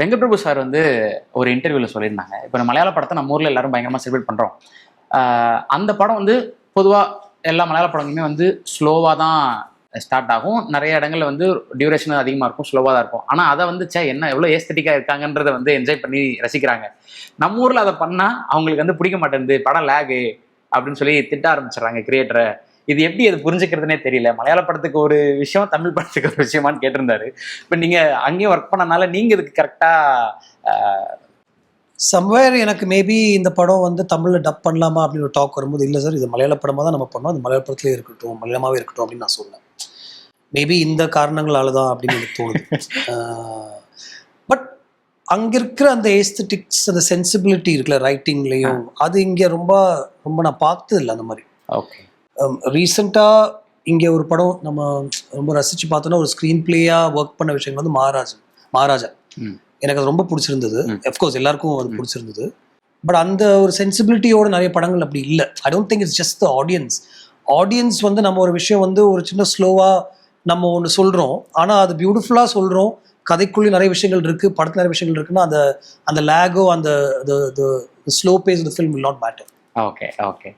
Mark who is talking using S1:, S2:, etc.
S1: Venkat Prabhu sir வந்து ஒரு இன்டர்வியூல சொல்லியிருந்தாங்க, இப்போ நம்ம மலையாள படத்தை நம்ம ஊர்ல எல்லாரும் பயங்கரமா செலிப்ரேட் பண்றோம். அந்த படம் வந்து பொதுவா எல்லா மலையாள படங்களுமே வந்து ஸ்லோவா தான் ஸ்டார்ட் ஆகும். நிறைய இடங்கள்ல வந்து டியூரேஷன் அதிகமா இருக்கும், ஸ்லோவா தான் இருக்கும். ஆனா அதை வந்து என்ன எவ்வளவு ஏஸ்தட்டிக்கா இருக்காங்கன்றத வந்து என்ஜாய் பண்ணி ரசிக்கிறாங்க. நம்ம ஊர்ல அதை பண்ணா அவங்களுக்கு வந்து பிடிக்க மாட்டேங்குது, படம் லேகு அப்படின்னு சொல்லி திட்ட ஆரம்பிச்சிடறாங்க கிரியேட்டரை. இது எப்படி அது புரிஞ்சுக்கிறதுனே தெரியல. மலையாள படத்துக்கு ஒரு விஷயம், தமிழ் படத்துக்கு ஒரு விஷயமான்னு கேட்டிருந்தாரு. இப்ப நீங்க அங்கேயும் ஒர்க் பண்ணனால நீங்க இதுக்கு கரெக்டா
S2: சம்வேர் எனக்கு மேபி இந்த படம் வந்து தமிழ்ல டப் பண்ணலாமா அப்படின்னு ஒரு டாக் வரும்போது, இல்லை சார் இது மலையாள படமாக தான் நம்ம பண்ணோம், அது மலையாள படத்துலேயே இருக்கட்டும், மலையாளமாகவே இருக்கட்டும் அப்படின்னு நான் சொன்னேன். மேபி இந்த காரணங்களால தான் அப்படின்னு எனக்கு தோணுது. பட் அங்கே இருக்கிற அந்த ஏஸ்தட்டிக்ஸ், அந்த சென்சிபிலிட்டி இருக்குல்ல ரைட்டிங்லேயும், அது இங்கே ரொம்ப ரொம்ப நான் பார்த்தது இல்லை அந்த மாதிரி.
S1: ஓகே.
S2: ரீசெண்டாக இங்கே ஒரு படம் நம்ம ரொம்ப ரசித்து பார்த்தோன்னா, ஒரு ஸ்க்ரீன் பிளேயாக ஒர்க் பண்ண விஷயங்கள் வந்து மகாராஜா. எனக்கு அது ரொம்ப பிடிச்சிருந்தது. அஃப்கோர்ஸ் எல்லாருக்கும் அது பிடிச்சிருந்தது. பட் அந்த ஒரு சென்சிபிலிட்டியோட நிறைய படங்கள் அப்படி இல்லை. I don't think it's just the audience வந்து நம்ம ஒரு விஷயம் வந்து ஒரு சின்ன ஸ்லோவாக நம்ம ஒன்று சொல்கிறோம், ஆனால் அது பியூட்டிஃபுல்லாக சொல்கிறோம், கதைக்குள்ளே நிறைய விஷயங்கள் இருக்குது, படத்தில் நிறைய விஷயங்கள் இருக்குன்னா அந்த லேகோ, அந்த slow pace of the film will not matter.
S1: Okay okay